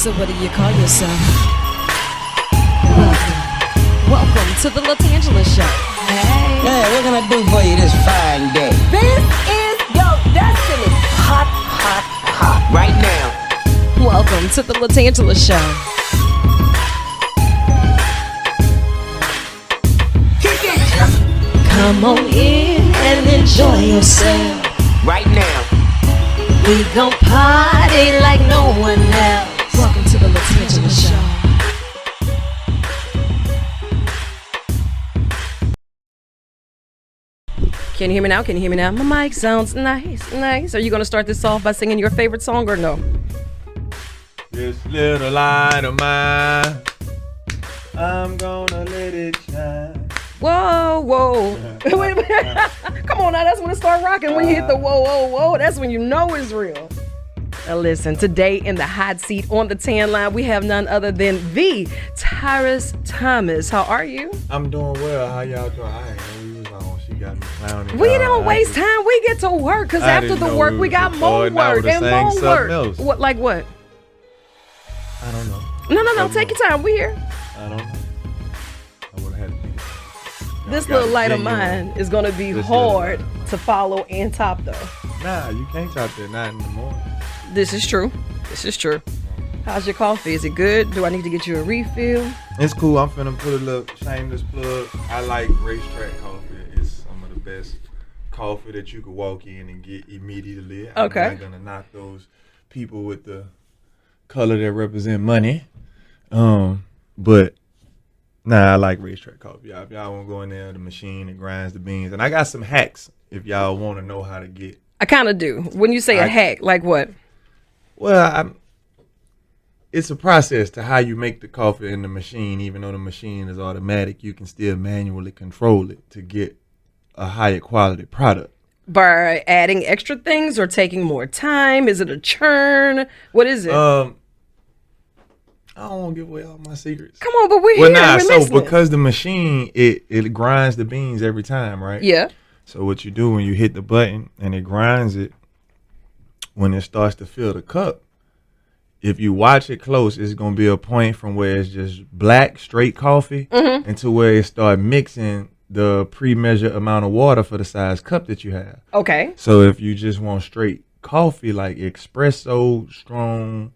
So what do you call yourself? Welcome to the LaTangela Show. Hey. Hey, what can I do for you this fine day? This is your destiny. Hot, hot, hot. Right now. Welcome to the LaTangela Show. Come on in and enjoy yourself. Right now. We gon' party like no one else. Welcome to the LaTangela Show. Can you hear me now? Can you hear me now? My mic sounds nice, nice. Are you gonna start this off by singing your favorite song or no? This little light of mine, I'm gonna let it shine. Whoa, whoa. Wait a minute. Come on now, that's when it start rocking. When you hit the whoa, whoa, whoa, that's when you know it's real. Now listen, today in the hot seat on the tan line, we have none other than the Tyrus Thomas. How are you? I'm doing well. How y'all doing? I ain't know we was on. She got me clowning. We don't waste time. We get to work because after the work, we got more work and more work. What, like what? I don't know. No. Take your time. We here. I don't know. I would have had to think. This little light of mine is going to be hard to follow and top though. Nah, you can't top that. Not in the morning. This is true. This is true. How's your coffee? Is it good? Do I need to get you a refill? It's cool. I'm finna put a little shameless plug. I like racetrack coffee. It's some of the best coffee that you could walk in and get immediately. Okay. I'm not gonna knock those people with the color that represent money. But nah, I like racetrack coffee. If y'all want to go in there, the machine that grinds the beans. And I got some hacks if y'all want to know how to get. I kind of do. When you say a hack, like what? Well, it's a process to how you make the coffee in the machine. Even though the machine is automatic, you can still manually control it to get a higher quality product. By adding extra things or taking more time? Is it a churn? What is it? I don't want to give away all my secrets. Come on, but we're here. We're listening. Because the machine, it grinds the beans every time, right? Yeah. So what you do when you hit the button and it grinds it, when it starts to fill the cup, if you watch it close, it's going to be a point from where it's just black, straight coffee, into where it start mixing the pre-measured amount of water for the size cup that you have. Okay. So if you just want straight coffee, like espresso, strong,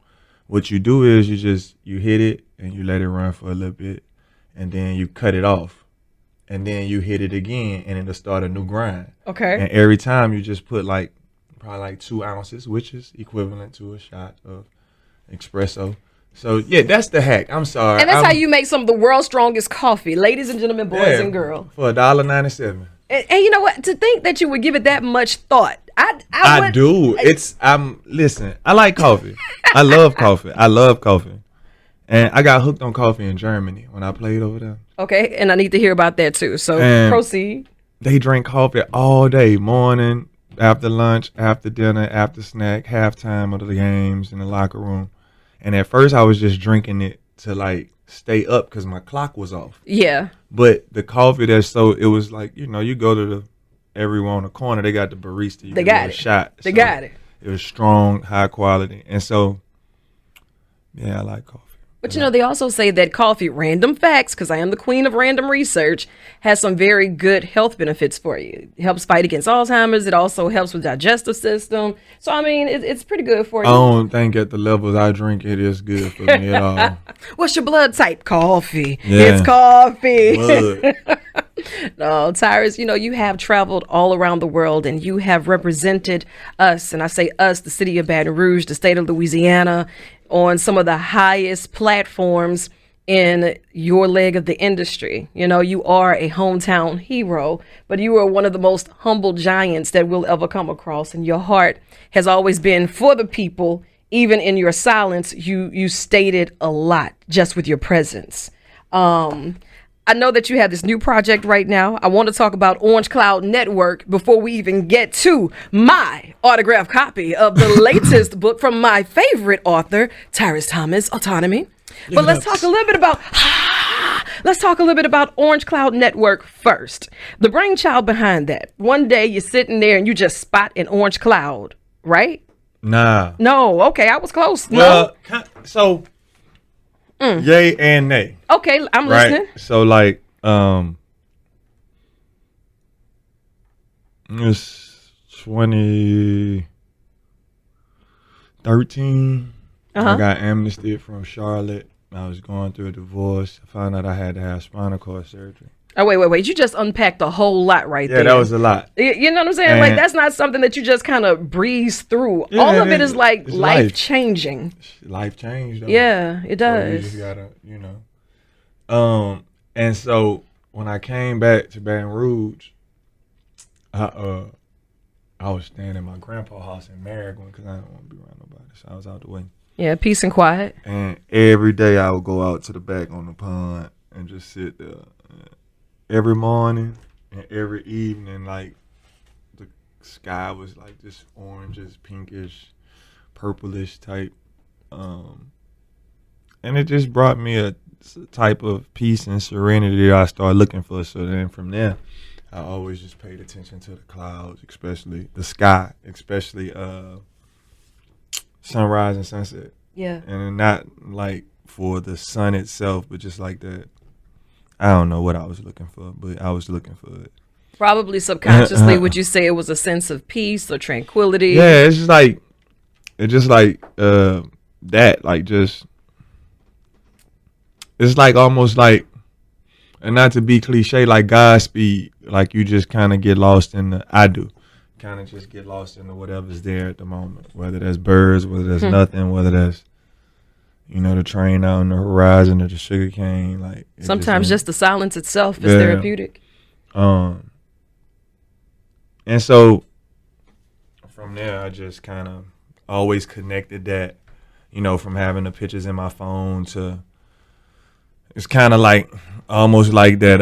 what you do is you hit it and you let it run for a little bit, and then you cut it off. And then you hit it again, and it'll start a new grind. Okay. And every time you just put probably 2 ounces, which is equivalent to a shot of espresso. So yeah, that's the hack. I'm sorry. And that's how you make some of the world's strongest coffee, ladies and gentlemen, boys and girls. For $1.97. And you know what? To think that you would give it that much thought, I do. Listen. I like coffee. I love coffee. I love coffee. And I got hooked on coffee in Germany when I played over there. Okay, and I need to hear about that too. So proceed. They drink coffee all day, morning, after lunch, after dinner, after snack, halftime of the games in the locker room. And at first I was just drinking it to stay up because my clock was off. Yeah. But the coffee it was like, you go to everyone on the corner, they got the barista. They got it. Shot. They got it. It was strong, high quality. And so, yeah, I like coffee. But they also say that coffee, random facts, because I am the queen of random research, has some very good health benefits for you. It helps fight against Alzheimer's. It also helps with digestive system. So, I mean, it's pretty good for you. I don't think at the levels I drink it is good for me at all. What's your blood type? Coffee. Yeah. It's coffee. Blood. No, Tyrus, you have traveled all around the world and you have represented us, and I say us, the city of Baton Rouge, the state of Louisiana, on some of the highest platforms in your leg of the industry. You are a hometown hero, but you are one of the most humble giants that we'll ever come across. And your heart has always been for the people. Even in your silence, you stated a lot just with your presence. I know that you have this new project right now. I want to talk about Orange Cloud Network before we even get to my autographed copy of the latest book from my favorite author, Tyrus Thomas, Autonomy. But let's talk a little bit about Orange Cloud Network first. The brainchild behind that. One day you're sitting there and you just spot an orange cloud, right? Nah. No. Okay, I was close. Well, so Yay and nay. Okay, I'm Right. listening. So like it's 2013. I got amnestied from Charlotte. I was going through a divorce. I found out I had to have spinal cord surgery. Oh, wait. You just unpacked a whole lot right there. Yeah, that was a lot. You know what I'm saying? Like, that's not something that you just kind of breeze through. Yeah, All of it is like it's life changing. Life changed. Though. Yeah, it So you does. just gotta, And so when I came back to Baton Rouge, I was staying in my grandpa's house in Maryland because I didn't want to be around nobody. So I was out the way. Yeah, peace and quiet. And every day I would go out to the back on the pond and just sit there. Every morning and every evening, like the sky was like this orangish, pinkish, purplish type. And it just brought me a type of peace and serenity that I started looking for. So then from there, I always just paid attention to the clouds, especially the sky, especially sunrise and sunset. Yeah. And not like for the sun itself, but just like that. I don't know what I was looking for, but I was looking for it. Probably subconsciously, would you say it was a sense of peace or tranquility? Yeah, it's just like that, like just, it's like almost like, and not to be cliche, like Godspeed, like you just kind of get lost in the I do. Kind of just get lost in the whatever's there at the moment, whether that's birds, whether that's nothing, whether that's, the train out on the horizon or the sugar cane. Like sometimes just the silence itself is therapeutic. And so from there, I just kind of always connected that, from having the pictures in my phone to, it's kind of like almost like that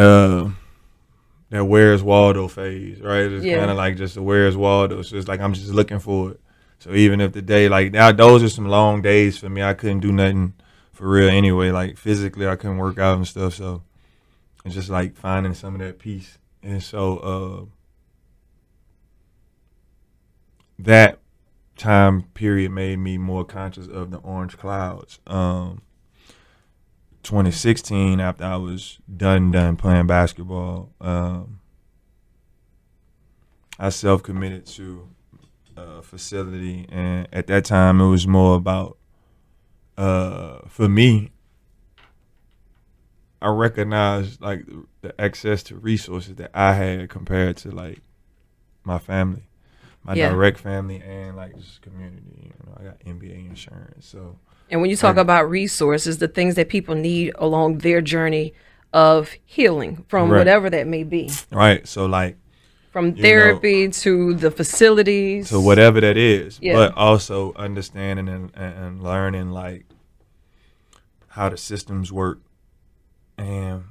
that Where's Waldo phase, right? It's kind of like just a Where's Waldo. So it's like I'm just looking for it. So even if the day, like now, those are some long days for me. I couldn't do nothing for real anyway. Like physically, I couldn't work out and stuff. So it's just like finding some of that peace. And so that time period made me more conscious of the orange clouds. 2016, after I was done playing basketball, I self-committed to a facility, and at that time it was more about, for me, I recognized like the access to resources that I had compared to like my family, my direct family, and like this community. I got NBA insurance, so. And when you talk about resources, the things that people need along their journey of healing from whatever that may be. Right. So like from therapy to the facilities. To whatever that is. Yeah. But also understanding and learning like how the systems work and,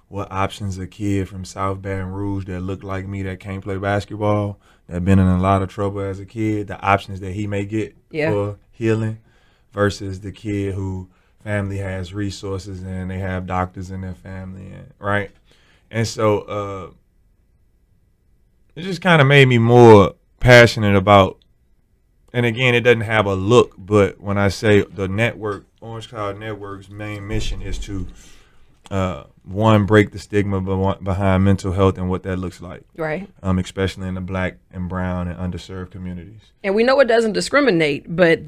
what options a kid from South Baton Rouge that look like me that can't play basketball, that been in a lot of trouble as a kid, the options that he may get for healing versus the kid who family has resources and they have doctors in their family, right? And so it just kind of made me more passionate about, and again, it doesn't have a look, but when I say the network, Orange Cloud Network's main mission is to one, break the stigma behind mental health and what that looks like. Right. Especially in the Black and brown and underserved communities. And we know it doesn't discriminate, but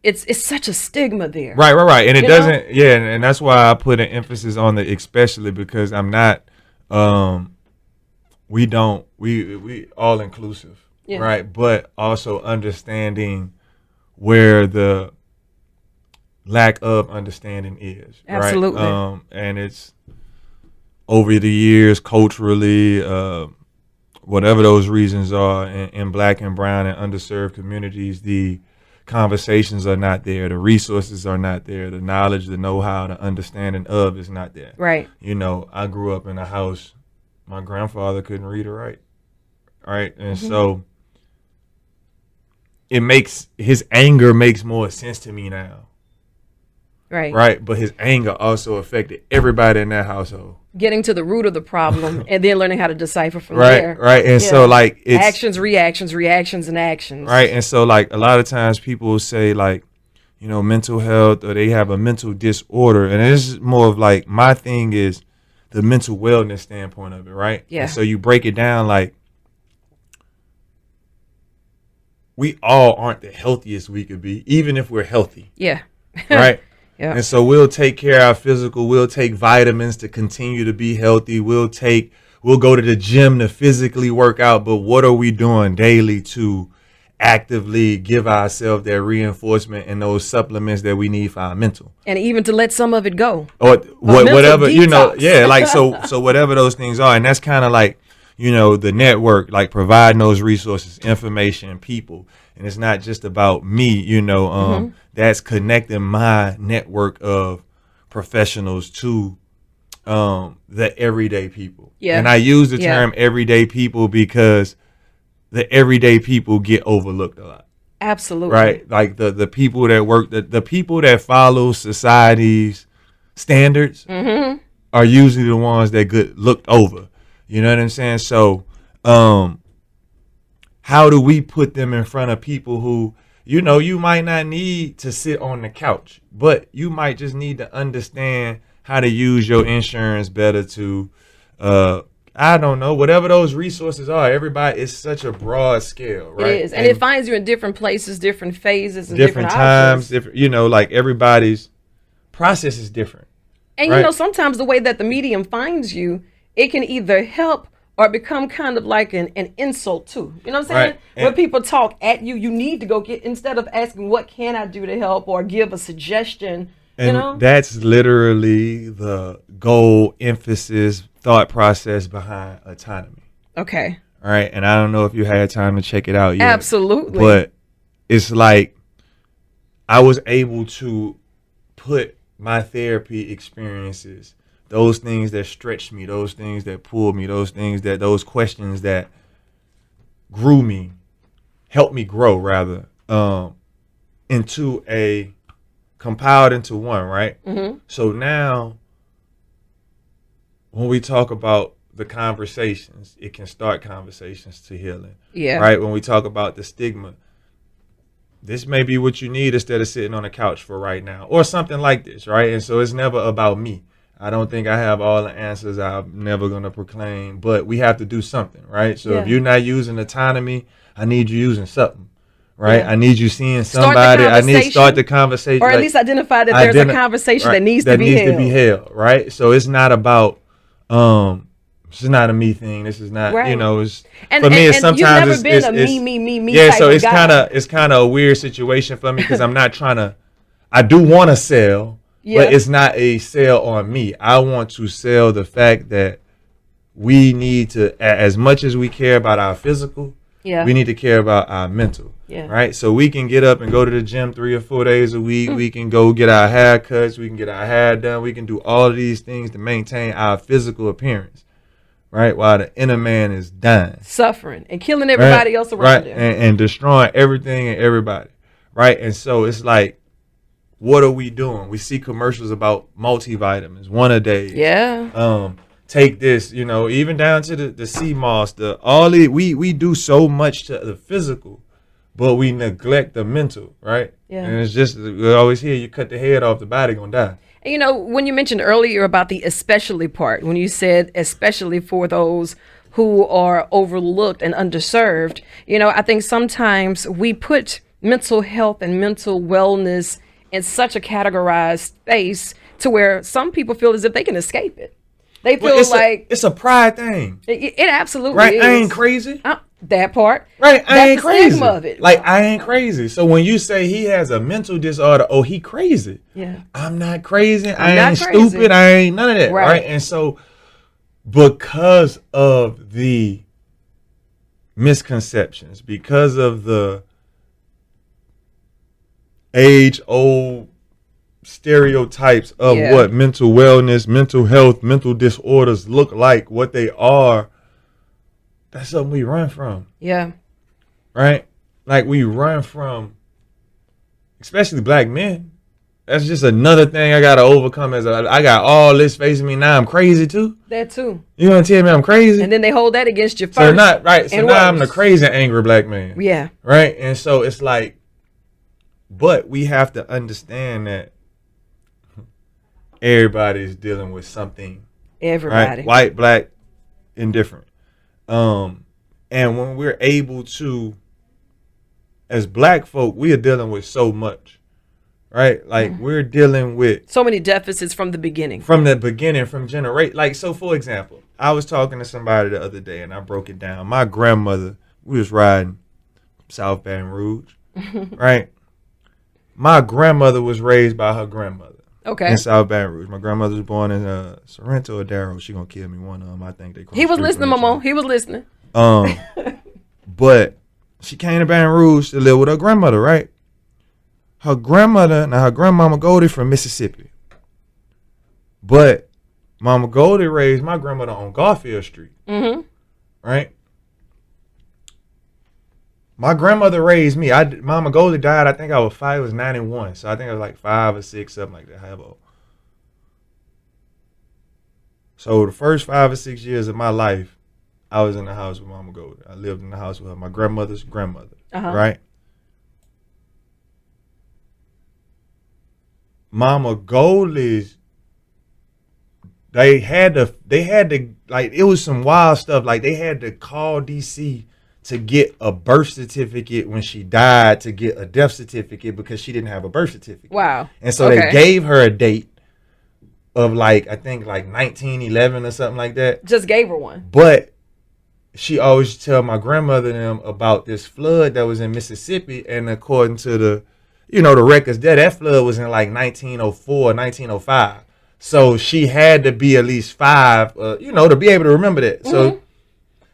it's such a stigma there. Right. And it doesn't, and that's why I put an emphasis on the especially, because I'm not, we all inclusive, right? But also understanding where the lack of understanding is. Absolutely. Right? And it's over the years, culturally, whatever those reasons are, in Black and brown and underserved communities, the conversations are not there, the resources are not there, the knowledge, the know-how, the understanding of is not there. Right. I grew up in a house, my grandfather couldn't read or write. Right. And so his anger makes more sense to me now. Right. But his anger also affected everybody in that household. Getting to the root of the problem and then learning how to decipher from there. Right. And so like it's actions, reactions, and actions. Right. And so like a lot of times people will say like, mental health, or they have a mental disorder. And it's more of like, my thing is the mental wellness standpoint of it, right? Yeah. And so you break it down like, we all aren't the healthiest we could be, even if we're healthy. Yeah. Right? Yeah. And so we'll take care of our physical, we'll take vitamins to continue to be healthy, we'll go to the gym to physically work out, but what are we doing daily to actively give ourselves that reinforcement and those supplements that we need for our mental? And even to let some of it go. Or mental whatever, detox. like so whatever those things are. And that's kind of like, the network, like providing those resources, information, people. And it's not just about me, that's connecting my network of professionals to the everyday people. Yeah. And I use the term everyday people because the everyday people get overlooked a lot. Absolutely. Right? Like the people that work, the people that follow society's standards are usually the ones that get looked over. You know what I'm saying? So how do we put them in front of people who, you might not need to sit on the couch, but you might just need to understand how to use your insurance better to, I don't know, whatever those resources are. Everybody, it's such a broad scale, right? It is. And it finds you in different places, different phases, and different times, options. different, like everybody's process is different. And, right? Sometimes the way that the medium finds you, it can either help or become kind of like an insult too. You know what I'm saying? Right. When And- people talk at you, you need to go instead of asking, what can I do to help, or give a suggestion, And that's literally the goal, emphasis, thought process behind Autonomy. Okay. All right. And I don't know if you had time to check it out yet. Absolutely. But it's like I was able to put my therapy experiences, those things that stretched me, those things that pulled me, those questions that grew me, helped me grow rather, compiled into one, right? Mm-hmm. So now when we talk about the conversations, it can start conversations to healing. Yeah. Right? When we talk about the stigma, this may be what you need instead of sitting on the couch for right now, or something like this, right? And so it's never about me. I don't think I have all the answers. I'm never going to proclaim, but we have to do something, right? So if you're not using Autonomy, I need you using something, right? Yeah. I need you seeing somebody. I need to start the conversation. Or at least identify that there's a conversation that needs to be held. Right? So it's not about, it's not a me thing. This is not, Right. It's, And, for me, and it's sometimes you've never been a me yeah, type so of it's guy. it's kind of a weird situation for me because I'm not trying to, I do want to sell, but it's not a sell on me. I want to sell the fact that we need to, as much as we care about our physical, we need to care about our mental. Yeah. Right. So we can get up and go to the gym 3 or 4 days a week. We can go get our hair cuts. We can get our hair done. We can do all of these things to maintain our physical appearance. Right. While the inner man is dying, suffering and killing everybody else around him. And destroying everything and everybody. Right. And so it's like, what are we doing? We see commercials about multivitamins, one a day. Yeah. Take this, even down to the sea moss, we do so much to the physical, but we neglect the mental, right? Yeah. And it's just, we always hear you cut the head off, the body gonna die. And when you mentioned earlier about the especially part, when you said especially for those who are overlooked and underserved, I think sometimes we put mental health and mental wellness in such a categorized space to where some people feel as if they can escape it. They feel it's a pride thing. It absolutely right? is. I ain't crazy. That part. Right, I ain't the crazy. stigma of it. Like, I ain't crazy. So when you say he has a mental disorder, oh, he crazy. Yeah. I'm not crazy. I not ain't crazy. stupid. I ain't none of that. Right. Right. And so because of the misconceptions, because of the age-old stereotypes of what mental wellness, mental health, mental disorders look like, what they are, that's something we run from. Yeah. Right? Like, we run from, especially black men. That's just another thing I got to overcome. I got all this facing me now. I'm crazy too. That too. You want to tell me I'm crazy? And then they hold that against you first. So now I'm and the worse. crazy, angry black man. Yeah. Right? And so it's like, But we have to understand that everybody is dealing with something. Everybody. Right? White, black, indifferent. And when we're able to, as black folk, we are dealing with so much. Right? Like we're dealing with so many deficits from the beginning. From generation. Like, so for example, I was talking to somebody the other day and I broke it down. My grandmother, we was riding South Baton Rouge, right? My grandmother was raised by her grandmother. Okay. In South Baton Rouge. My grandmother was born in Sorrento or Darrow. She gonna kill me. One of them. I think they. He was listening, Mama. He was listening. But she came to Baton Rouge to live with her grandmother, right? Her grandmama Goldie from Mississippi. But Mama Goldie raised my grandmother on Garfield Street. Mm-hmm. Right? My grandmother raised me. Mama Goldie died, I think I was 5, it was 91. So I think I was like 5 or 6, something like that. However. So the first 5 or 6 years of my life, I was in the house with Mama Goldie. I lived in the house with her, my grandmother's grandmother. Right? Mama Goldie's, they had to, like, it was some wild stuff. Like, they had to call DC to get a birth certificate when she died, to get a death certificate because she didn't have a birth certificate. Wow. And so they gave her a date of like, I think like 1911 or something like that. Just gave her one. But she always tell my grandmother and them about this flood that was in Mississippi. And according to the records there, that flood was in like 1904, 1905. So she had to be at least 5, to be able to remember that. Mm-hmm. So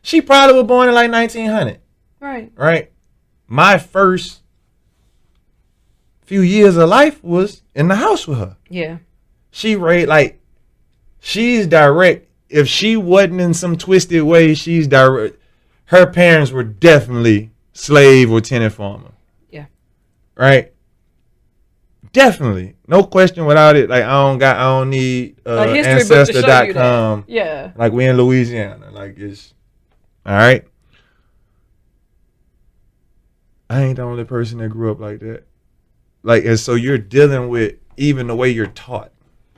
she probably was born in like 1900. Right. Right. My first few years of life was in the house with her. Yeah. She's direct. If she wasn't in some twisted way, she's direct. Her parents were definitely slave or tenant farmer. Yeah. Right. Definitely. No question without it. Like, I don't need Ancestor.com. Yeah. Like, we in Louisiana. Like, it's all right. I ain't the only person that grew up like that. Like, and so you're dealing with even the way you're taught.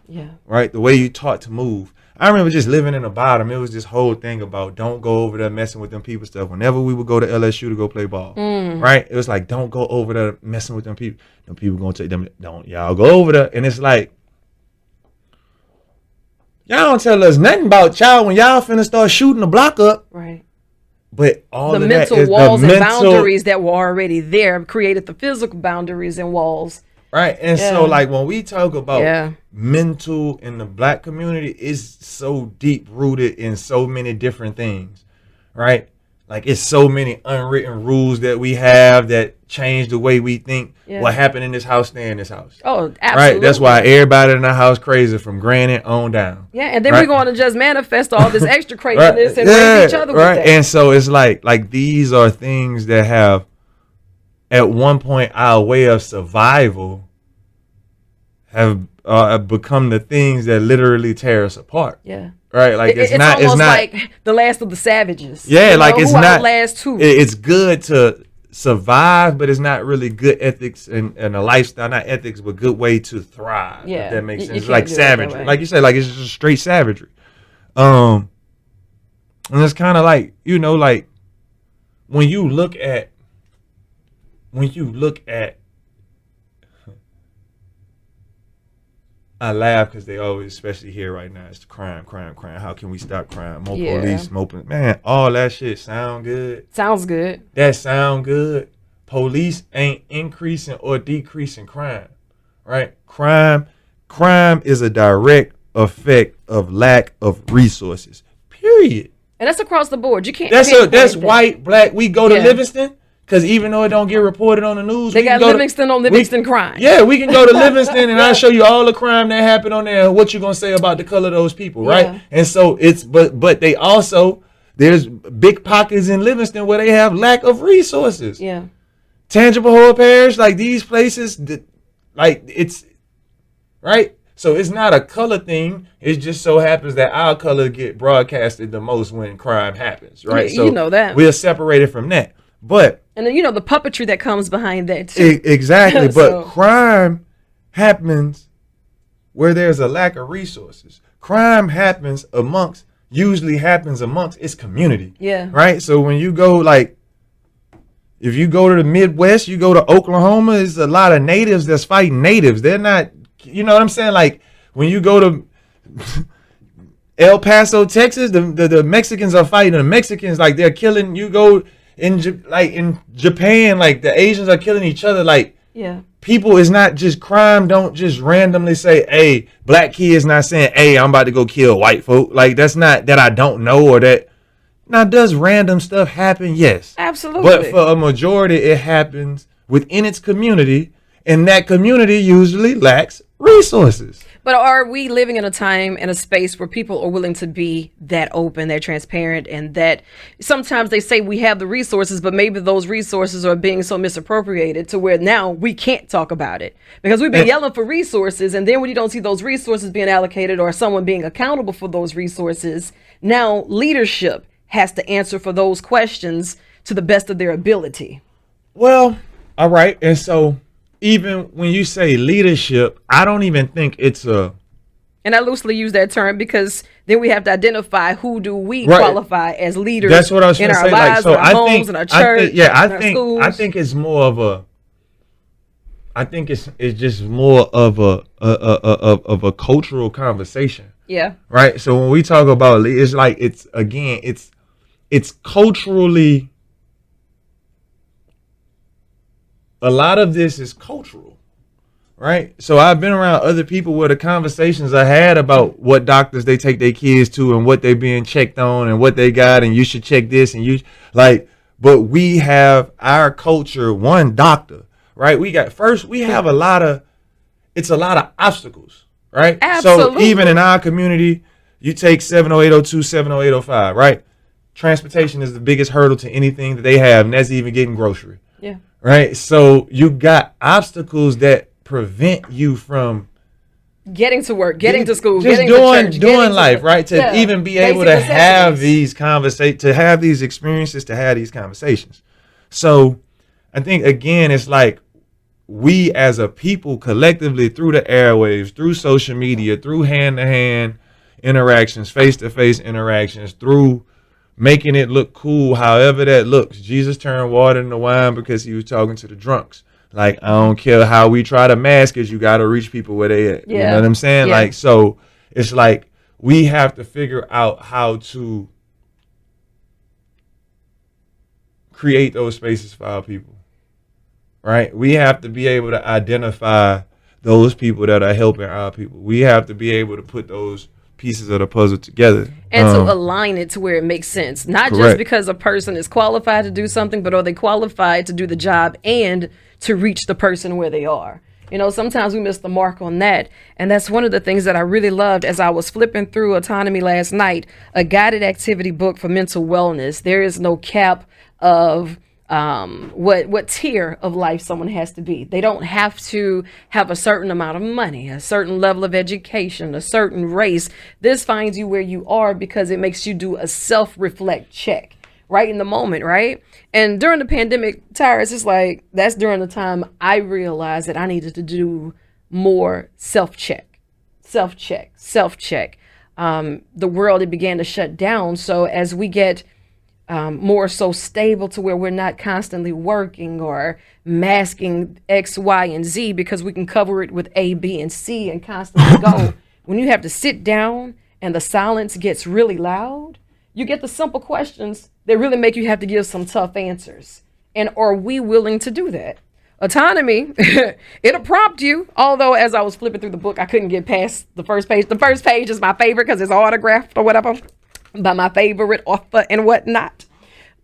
Yeah. Right? The way you taught to move. I remember just living in the bottom. It was this whole thing about don't go over there messing with them people stuff. Whenever we would go to LSU to go play ball, right? It was like, don't go over there messing with them people. Them people gonna take them. Don't y'all go over there. And it's like, y'all don't tell us nothing about y'all when y'all finna start shooting the block up. Right. But all the of mental that is walls the and boundaries that were already there created the physical boundaries and walls. Right. And so, like, when we talk about mental in the black community, it's so deep rooted in so many different things. Right. Like, it's so many unwritten rules that we have that change the way we think. What happened in this house, stay in this house. Oh, absolutely. Right. That's why everybody in the house crazy from granny on down. Yeah. And then we're going to just manifest all this extra craziness and raise each other with that. And so it's like these are things that have, at one point, our way of survival have become the things that literally tear us apart. Yeah. Right. Like it's not like the last of the savages. Yeah. Like it's not last two. It's good to survive, but it's not really good ethics and a lifestyle, not ethics, but good way to thrive. Yeah. If that makes sense. It's like savagery. Like you said, like it's just straight savagery. And it's kind of like, like when you look at I laugh because they always, especially here right now, it's the crime. How can we stop crime? More police, man, all that shit sound good. Sounds good. That sound good. Police ain't increasing or decreasing crime, right? Crime is a direct effect of lack of resources, period. And that's across the board. You can't. That's white, black. We go to Livingston. Because even though it don't get reported on the news, they got Livingston on Livingston crime. Yeah, we can go to Livingston and I'll show you all the crime that happened on there and what you going to say about the color of those people, right? And so it's, but they also, there's big pockets in Livingston where they have lack of resources. Yeah. Tangible Whole Parish, like these places, like it's, right? So it's not a color thing. It just so happens that our color get broadcasted the most when crime happens, right? You know that. We're separated from that. But And then, the puppetry that comes behind that too. Exactly. So- But crime happens where there's a lack of resources. Crime usually happens amongst its community. Yeah. Right? So when you go, like, if you go to the Midwest, you go to Oklahoma, there's a lot of natives that's fighting natives. They're not, you know what I'm saying? Like, when you go to El Paso, Texas, the Mexicans are fighting the Mexicans. Like, they're killing. You go in Japan, like, the Asians are killing each other. Like, Yeah. people is not just crime. Don't just randomly say, hey, black kids not saying, hey, I'm about to go kill white folk. Like, that's not that I don't know or that. Now, does random stuff happen? Yes. Absolutely. But for a majority, it happens within its community, and that community usually lacks resources. But are we living in a time and a space where people are willing to be that open, that transparent, and that sometimes they say we have the resources, but maybe those resources are being so misappropriated to where now we can't talk about it because we've been yelling for resources. And then when you don't see those resources being allocated or someone being accountable for those resources, now leadership has to answer for those questions to the best of their ability. Well, all right. And so even when you say leadership, I don't even think it's a... And I loosely use that term because then we have to identify who do we Right. qualify as leaders. That's what I was in going to our say. lives, Like, so in our homes, in our church, in our schools. I think it's more of a... I think it's just more of a cultural conversation. Yeah. Right. So when we talk about it's like it's culturally, a lot of this is cultural, right? So I've been around other people where the conversations I had about what doctors they take their kids to and what they being checked on and what they got and you should check this and you like, but we have our culture, one doctor, right? We have a lot of obstacles, right? Absolutely. So even in our community, you take 70802, 70805, right? Transportation is the biggest hurdle to anything that they have, and that's even getting grocery. Yeah. Right? So you got obstacles that prevent you from Getting to work, getting to school, just getting to church, doing life, right? To even be able to have these to have these experiences, to have these conversations. So I think, again, it's like we as a people collectively through the airwaves, through social media, through hand-to-hand interactions, face-to-face interactions, through making it look cool, however that looks. Jesus turned water into wine because he was talking to the drunks. Like, I don't care how we try to mask it, you got to reach people where they at. Yeah. You know what I'm saying? Yeah. Like, so it's like we have to figure out how to create those spaces for our people, right? We have to be able to identify those people that are helping our people. We have to be able to put those pieces of the puzzle together. And to align it to where it makes sense. Not just Correct. because a person is qualified to do something, but are they qualified to do the job and to reach the person where they are? Sometimes we miss the mark on that. And that's one of the things that I really loved as I was flipping through Autonomy last night, a guided activity book for mental wellness. There is no cap of what tier of life someone has to be. They don't have to have a certain amount of money, a certain level of education, a certain race. This finds you where you are because it makes you do a self-reflect check right in the moment, right? And during the pandemic, Tyrus, it's like that's during the time I realized that I needed to do more self-check. The world, it began to shut down. So as we get more so stable to where we're not constantly working or masking X, Y, and Z because we can cover it with A, B, and C and constantly go. When you have to sit down and the silence gets really loud, you get the simple questions that really make you have to give some tough answers. And are we willing to do that? Autonomy, it'll prompt you. Although as I was flipping through the book, I couldn't get past the first page. The first page is my favorite because it's autographed or whatever by my favorite author and whatnot.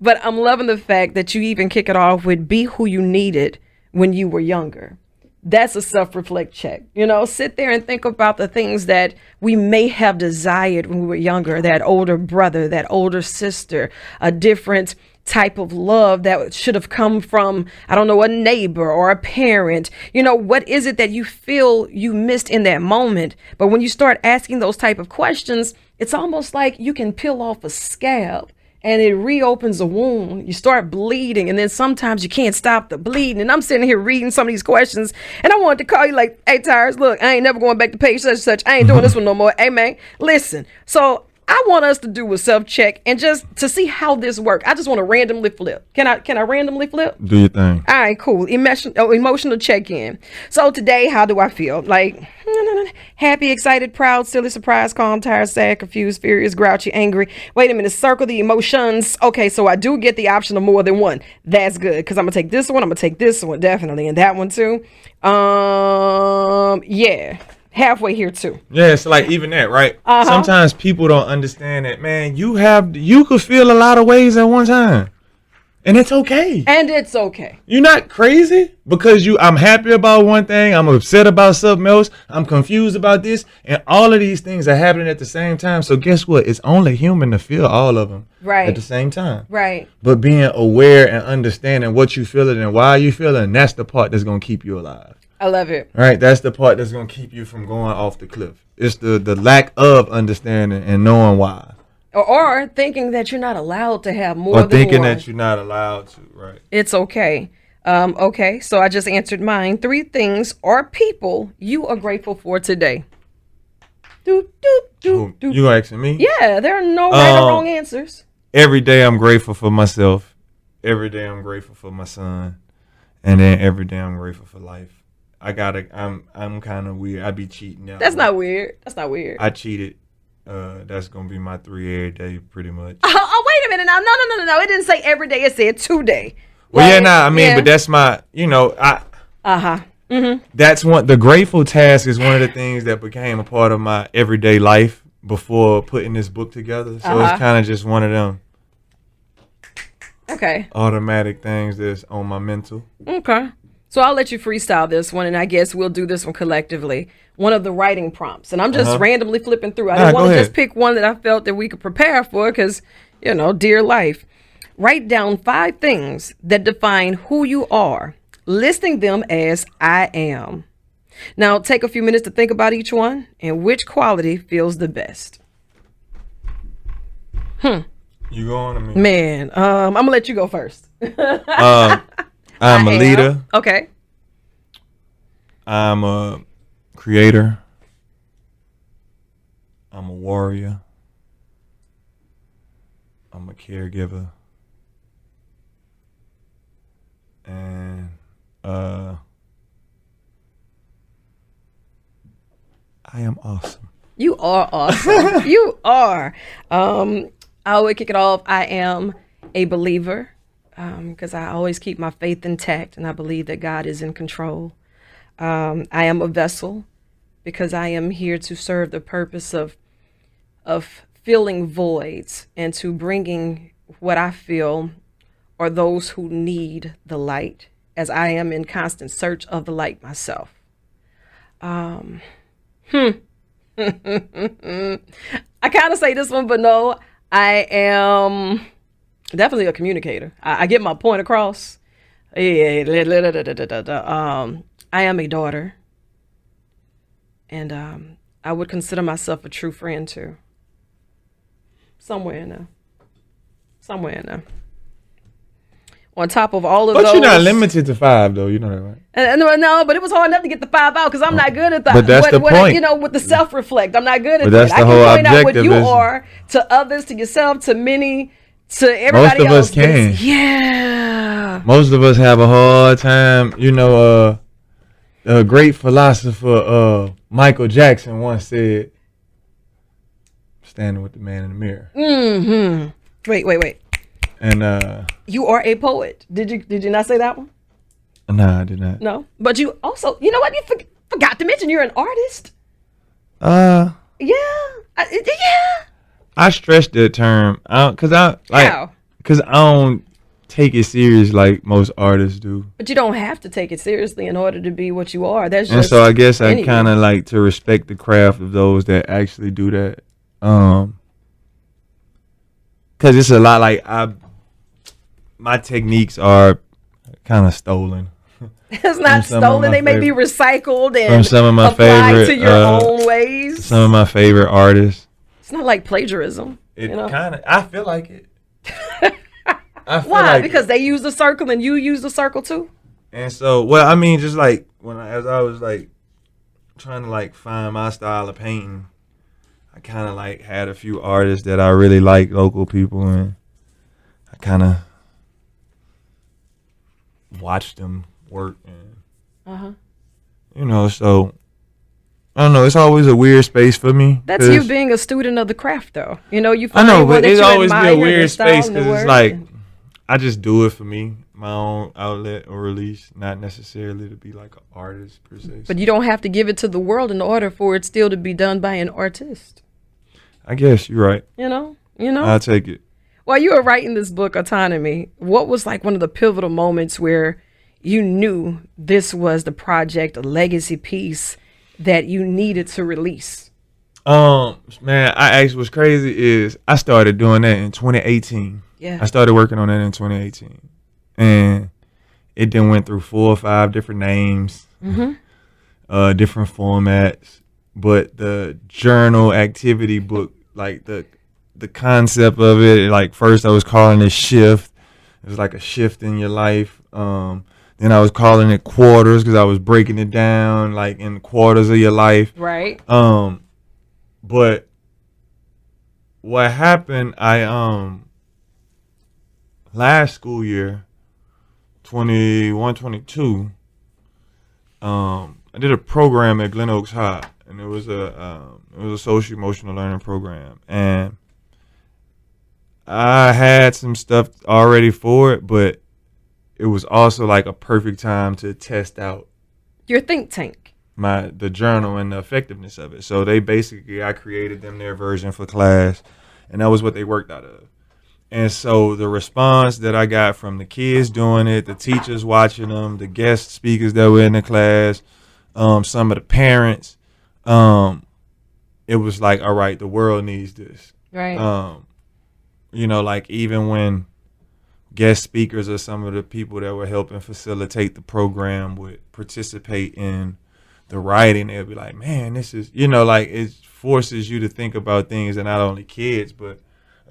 But I'm loving the fact that you even kick it off with be who you needed when you were younger. That's a self-reflect check. Sit there and think about the things that we may have desired when we were younger, that older brother, that older sister, a different type of love that should have come from, I don't know, a neighbor or a parent. What is it that you feel you missed in that moment? But when you start asking those type of questions, it's almost like you can peel off a scab and it reopens a wound. You start bleeding, and then sometimes you can't stop the bleeding. And I'm sitting here reading some of these questions, and I wanted to call you like, hey, Tyrus, look, I ain't never going back to page such and such. I ain't doing this one no more. Hey, man, listen. So I want us to do a self-check and just to see how this works. I just want to randomly flip. Can I randomly flip? Do your thing. All right, cool. Emotional check-in. So today, how do I feel? Like, happy, excited, proud, silly, surprised, calm, tired, sad, confused, furious, grouchy, angry. Wait a minute, circle the emotions. Okay, so I do get the option of more than one. That's good, because I'm going to take this one, I'm going to take this one, definitely, and that one too. Yeah. Halfway here too. Yeah, it's like even that, right? Sometimes people don't understand that, man. You could feel a lot of ways at one time, and it's okay. And it's okay. You're not crazy because I'm happy about one thing, I'm upset about something else, I'm confused about this, and all of these things are happening at the same time. So guess what? It's only human to feel all of them at the same time. Right. But being aware and understanding what you feeling and why you feeling, that's the part that's gonna keep you alive. I love it. Right, that's the part that's gonna keep you from going off the cliff. It's the lack of understanding and knowing why, or thinking that you're not allowed to have more. or than thinking one. that you're not allowed to. Right. It's okay. Okay, so I just answered mine. 3 things or people you are grateful for today. You asking me? Yeah, there are no right or wrong answers. Every day I'm grateful for myself. Every day I'm grateful for my son, and then every day I'm grateful for life. I'm kind of weird. I be cheating now. That's not weird. That's not weird. I cheated. That's gonna be my 3 every day, pretty much. Oh, wait a minute now. No. It didn't say every day. It said today. Well, but that's my, that's the grateful task is one of the things that became a part of my everyday life before putting this book together. So it's kind of just one of them automatic things that's on my mental. Okay. So I'll let you freestyle this one, and I guess we'll do this one collectively. One of the writing prompts. And I'm just randomly flipping through. I didn't want to just pick one that I felt that we could prepare for because, dear life. Write down 5 things that define who you are, listing them as I am. Now, take a few minutes to think about each one and which quality feels the best. You go on to me. Man, I'm going to let you go first. I'm a leader. Okay. I'm a creator. I'm a warrior. I'm a caregiver. And I am awesome. You are awesome. You are. I would kick it off. I am a believer. Because I always keep my faith intact and I believe that God is in control. I am a vessel because I am here to serve the purpose of filling voids and to bringing what I feel or those who need the light, as I am in constant search of the light myself. I kind of say this one, but no, I am definitely a communicator. I get my point across. I am a daughter. And I would consider myself a true friend too. Somewhere in there. On top of all of those. But you're not limited to 5 though, you know that, right? No, but it was hard enough to get the 5 out because I'm not good at that. But that's the point. With the self-reflect, I'm not good at but that. That's the whole I can point out what objective you are to others, to yourself, to many, to everybody else. Most of us can. Yeah. Most of us have a hard time. A great philosopher, Michael Jackson, once said, "Standing with the man in the mirror." Mm-hmm. Wait. And you are a poet. Did you not say that one? No, I did not. No, but you also, you know what? You forgot to mention you're an artist. Yeah. I stress that term because I don't take it serious like most artists do. But you don't have to take it seriously in order to be what you are. That's just. And so I guess I kind of like to respect the craft of those that actually do that. Because it's a lot like my techniques are kind of stolen. It's not stolen. They may be recycled and from some of my applied favorite to your own ways. Some of my favorite artists. It's not like plagiarism. It kind of. I feel like it. I feel Why? like Because they use the circle and you use the circle too? And so, well, I mean, just like as I was like trying to like find my style of painting, I kind of like had a few artists that I really like, local people, and I kind of watched them work, and so I don't know. It's always a weird space for me. That's you being a student of the craft, though. You know, you I find know, one but that it's you always be admire, a their weird style space and the because it's work, like and- I just do it for me, my own outlet or release, not necessarily to be like an artist per se. But you don't have to give it to the world in order for it still to be done by an artist. I guess you're right. You know. I'll take it. While you were writing this book, Autonomy, what was like one of the pivotal moments where you knew this was the project, a legacy piece that you needed to release? Man, I actually what's crazy is I started doing that in 2018. Yeah. I started working on that in 2018, and it then went through 4 or 5 different names, different formats. But the journal activity book, like the concept of it, like first I was calling it shift. It was like a shift in your life. Then I was calling it quarters because I was breaking it down like in quarters of your life. Right. But what happened, last school year, 21-22, I did a program at Glen Oaks High, and it was a social emotional learning program, and I had some stuff already for it, but it was also like a perfect time to test out Your think tank. the journal and the effectiveness of it. So I created them their version for class, and that was what they worked out of. And so the response that I got from the kids doing it, the teachers watching them, the guest speakers that were in the class, some of the parents, it was like, all right, the world needs this. Right. Like even when guest speakers or some of the people that were helping facilitate the program would participate in the writing, they'd be like, man, this is, like it forces you to think about things that not only kids, but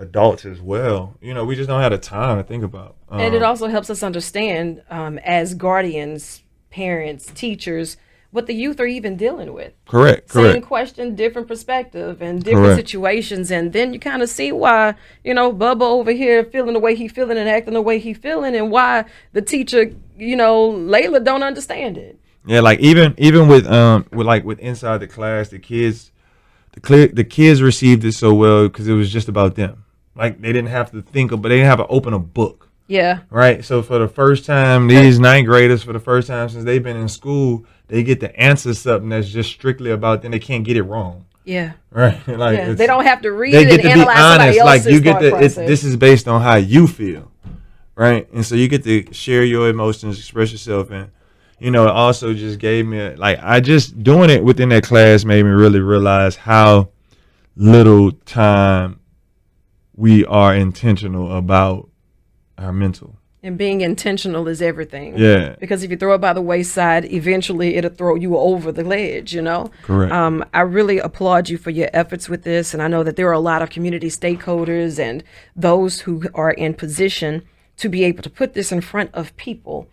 adults as well. We just don't have the time to think about. And it also helps us understand, as guardians, parents, teachers, what the youth are even dealing with. Correct. Same question, different perspective, and different Correct. situations. And then you kind of see why, Bubba over here feeling the way he feeling and acting the way he feeling, and why the teacher, Layla don't understand it. Yeah, like even with inside the class, the kids received it so well because it was just about them. Like they didn't have to think of, but they didn't have to open a book. Yeah. Right. So for the first time, these 9th graders, for the first time since they've been in school, they get to answer something that's just strictly about them. They can't get it wrong. Yeah. Right. Like Yeah. They don't have to read they it get and to be analyze somebody honest. else's Like you get thought to. process. This is based on how you feel, right? And so you get to share your emotions, express yourself, and it also just gave me I just doing it within that class made me really realize how little time we are intentional about our mental. And being intentional is everything. Yeah. Because if you throw it by the wayside, eventually it'll throw you over the ledge, Correct. I really applaud you for your efforts with this. And I know that there are a lot of community stakeholders and those who are in position to be able to put this in front of people,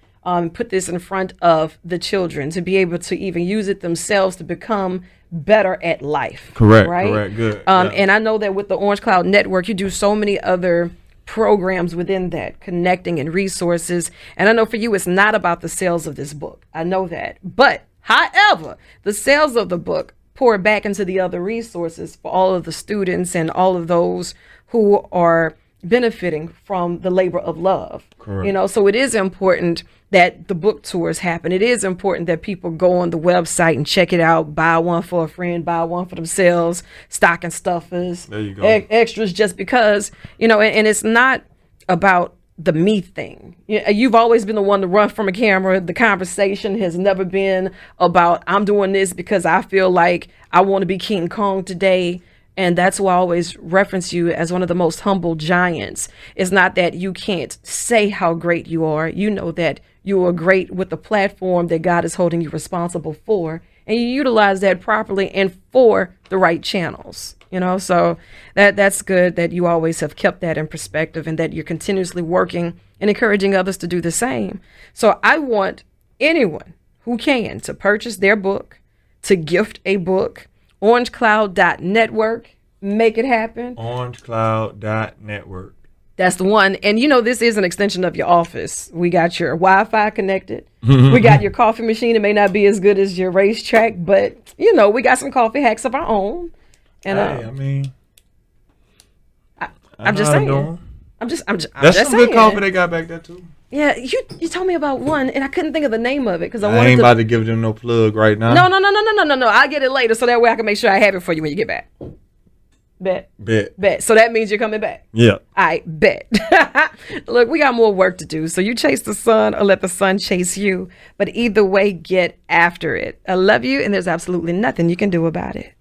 put this in front of the children, to be able to even use it themselves to become better at life. Correct. Right? Correct. Good. And I know that with the Orange Cloud Network, you do so many other programs within that, connecting and resources. And I know for you, it's not about the sales of this book. I know that. But however, the sales of the book pour back into the other resources for all of the students and all of those who are benefiting from the labor of love. Correct. So it is important that the book tours happen. It is important that people go on the website and check it out, buy one for a friend, buy one for themselves, stocking stuffers, There you go. Extras, just because, and it's not about the me thing. You've always been the one to run from a camera. The conversation has never been about, I'm doing this because I feel like I want to be King Kong today. And that's why I always reference you as one of the most humble giants. It's not that you can't say how great you are. You know that you are great with the platform that God is holding you responsible for. And you utilize that properly and for the right channels. You know, so that's good that you always have kept that in perspective and that you're continuously working and encouraging others to do the same. So I want anyone who can to purchase their book, to gift a book, orangecloud.network, make it happen. Orangecloud.network. That's the one. And you know, this is an extension of your office. We got your Wi-Fi connected. We got your coffee machine. It may not be as good as your racetrack, but you know, we got some coffee hacks of our own. And Hey, I mean, I'm just saying. I'm just that's just some good saying. coffee they got back there too. Yeah, you told me about one, and I couldn't think of the name of it because I I wanted ain't to. about to give them no plug right now. No. I'll get it later, so that way I can make sure I have it for you when you get back. Bet. So that means you're coming back. Yeah. I bet. Look, we got more work to do. So you chase the sun or let the sun chase you. But either way, get after it. I love you, and there's absolutely nothing you can do about it.